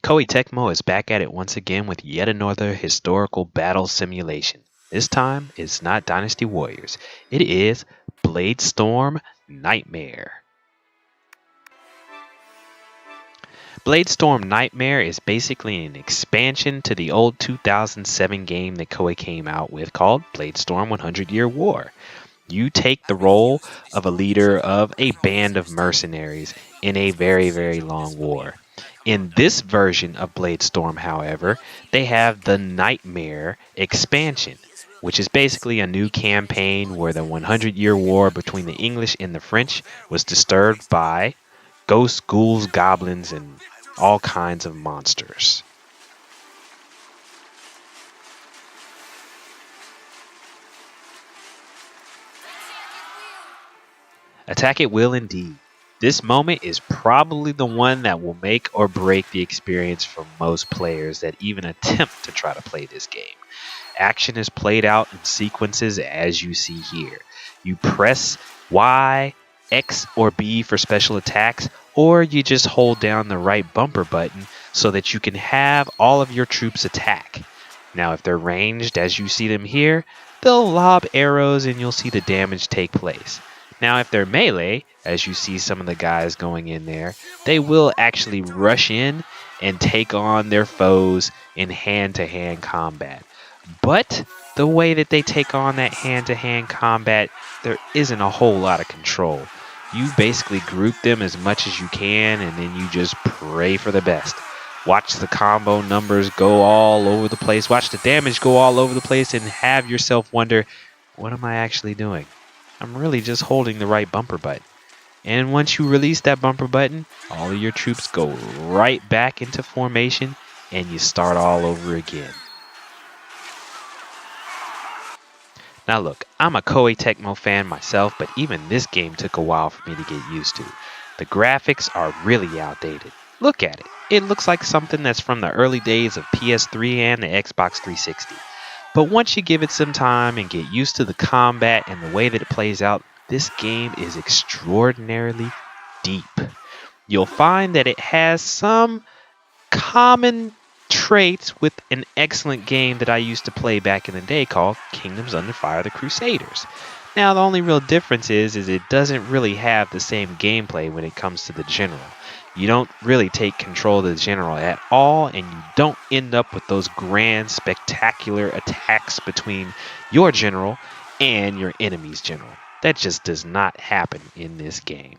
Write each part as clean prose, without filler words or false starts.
Koei Tecmo is back at it once again with yet another historical battle simulation. This time, it's not Dynasty Warriors. It is Bladestorm Nightmare. Bladestorm Nightmare is basically an expansion to the old 2007 game that Koei came out with called Bladestorm 100-Year War. You take the role of a leader of a band of mercenaries in a very, very long war. In this version of Bladestorm, however, they have the Nightmare expansion, which is basically a new campaign where the 100-year war between the English and the French was disturbed by ghosts, ghouls, goblins, and all kinds of monsters. Attack at will indeed. This moment is probably the one that will make or break the experience for most players that even attempt to try to play this game. Action is played out in sequences as you see here. You press Y, X, or B for special attacks, or you just hold down the right bumper button so that you can have all of your troops attack. Now if they're ranged as you see them here, they'll lob arrows and you'll see the damage take place. Now if they're melee, as you see some of the guys going in there, they will actually rush in and take on their foes in hand-to-hand combat. But the way that they take on that hand-to-hand combat, there isn't a whole lot of control. You basically group them as much as you can and then you just pray for the best. Watch the combo numbers go all over the place, watch the damage go all over the place, and have yourself wonder, what am I actually doing? I'm really just holding the right bumper button. And once you release that bumper button, all of your troops go right back into formation and you start all over again. Now look, I'm a Koei Tecmo fan myself, but even this game took a while for me to get used to. The graphics are really outdated. Look at it. It looks like something that's from the early days of PS3 and the Xbox 360. But once you give it some time and get used to the combat and the way that it plays out, this game is extraordinarily deep. You'll find that it has some common traits with an excellent game that I used to play back in the day called Kingdoms Under Fire: The Crusaders. Now the only real difference is it doesn't really have the same gameplay when it comes to the general. You don't really take control of the general at all, and you don't end up with those grand, spectacular attacks between your general and your enemy's general. That just does not happen in this game.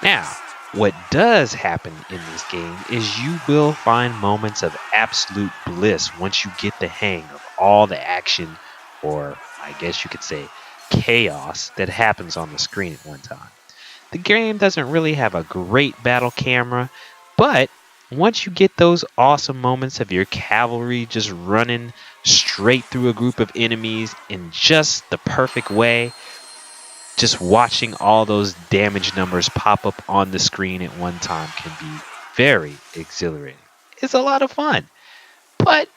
Now, what does happen in this game is you will find moments of absolute bliss once you get the hang of all the action, or I guess you could say chaos, that happens on the screen at one time. The game doesn't really have a great battle camera, but once you get those awesome moments of your cavalry just running straight through a group of enemies in just the perfect way, just watching all those damage numbers pop up on the screen at one time can be very exhilarating. It's a lot of fun, but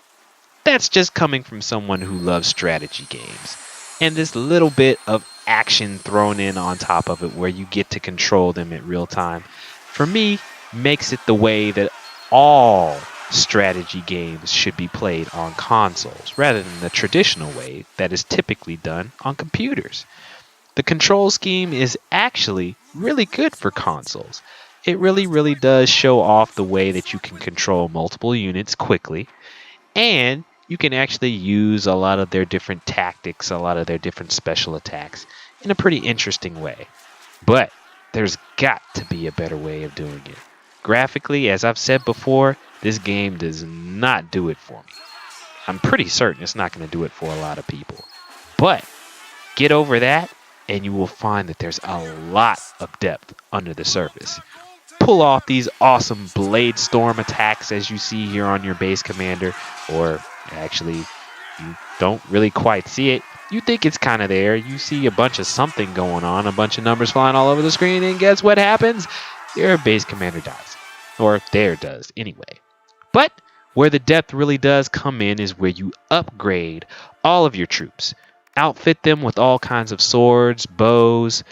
that's just coming from someone who loves strategy games. And this little bit of action thrown in on top of it where you get to control them at real time, for me, makes it the way that all strategy games should be played on consoles rather than the traditional way that is typically done on computers. The control scheme is actually really good for consoles. It really does show off the way that you can control multiple units quickly, and you can actually use a lot of their different tactics, a lot of their different special attacks in a pretty interesting way. But there's got to be a better way of doing it. Graphically, as I've said before, this game does not do it for me. I'm pretty certain it's not going to do it for a lot of people. But get over that, and you will find that there's a lot of depth under the surface. Pull off these awesome Bladestorm attacks as you see here on your base commander, or actually you don't really quite see it. You think it's kind of there. You see a bunch of something going on, a bunch of numbers flying all over the screen, and guess what happens? Your base commander dies. Or there does, anyway. But where the depth really does come in is where you upgrade all of your troops. Outfit them with all kinds of swords, bows,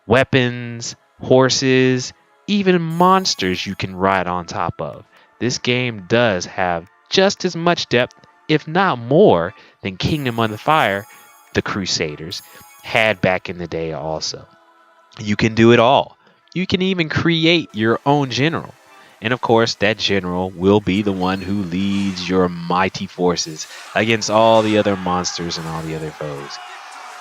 weapons, horses, even monsters you can ride on top of. This game does have just as much depth, if not more, than Kingdom Under Fire, the Crusaders, had back in the day also. You can do it all. You can even create your own general. And of course, that general will be the one who leads your mighty forces against all the other monsters and all the other foes.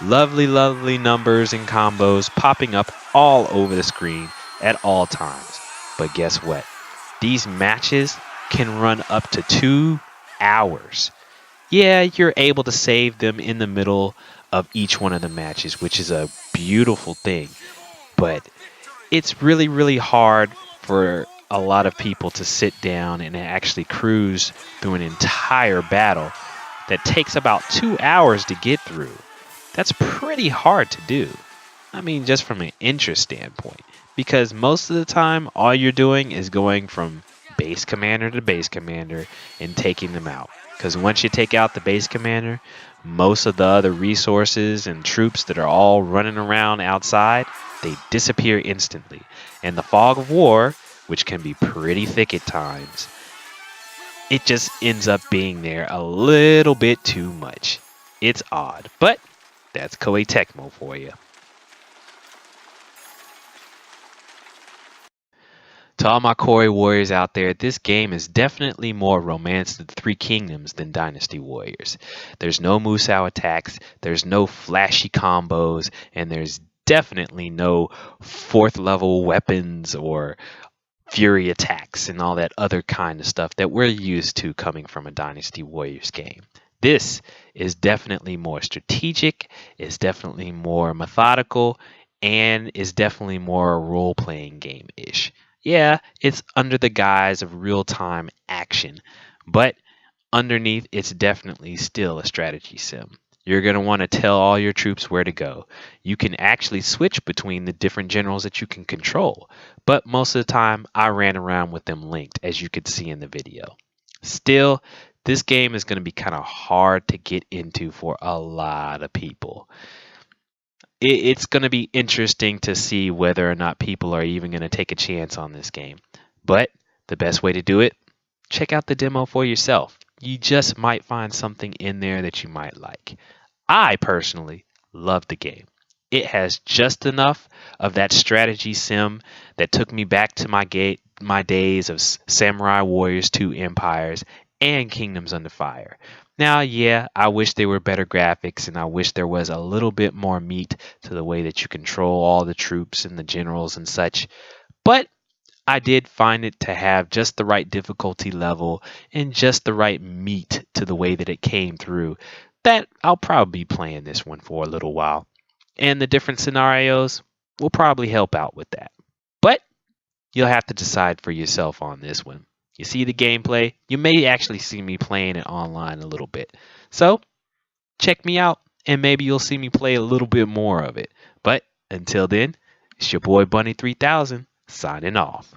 Lovely, lovely numbers and combos popping up all over the screen at all times. But guess what? These matches can run up to 2 hours. Yeah, you're able to save them in the middle of each one of the matches, which is a beautiful thing. But it's really, really hard for a lot of people to sit down and actually cruise through an entire battle that takes about 2 hours to get through. That's pretty hard to do. I mean, just from an interest standpoint. Because most of the time, all you're doing is going from base commander to base commander and taking them out. Because once you take out the base commander, most of the other resources and troops that are all running around outside, they disappear instantly. And the fog of war, which can be pretty thick at times, it just ends up being there a little bit too much. It's odd, but that's Koei Tecmo for you. To all my Koei Warriors out there, this game is definitely more Romance of the Three Kingdoms than Dynasty Warriors. There's no Musou attacks, there's no flashy combos, and there's definitely no 4th level weapons or fury attacks and all that other kind of stuff that we're used to coming from a Dynasty Warriors game. This is definitely more strategic, is definitely more methodical, and is definitely more a role-playing game-ish. Yeah, it's under the guise of real-time action, but underneath it's definitely still a strategy sim. You're going to want to tell all your troops where to go. You can actually switch between the different generals that you can control, but most of the time I ran around with them linked, as you could see in the video. Still, this game is going to be kind of hard to get into for a lot of people. It's going to be interesting to see whether or not people are even going to take a chance on this game. But the best way to do it, check out the demo for yourself. You just might find something in there that you might like. I personally love the game. It has just enough of that strategy sim that took me back to my days of Samurai Warriors 2 Empires and Kingdoms Under Fire. Now, yeah, I wish there were better graphics and I wish there was a little bit more meat to the way that you control all the troops and the generals and such. But I did find it to have just the right difficulty level and just the right meat to the way that it came through, that I'll probably be playing this one for a little while. And the different scenarios will probably help out with that. But you'll have to decide for yourself on this one. You see the gameplay, you may actually see me playing it online a little bit. So check me out and maybe you'll see me play a little bit more of it. But until then, it's your boy Bunny 3000 signing off.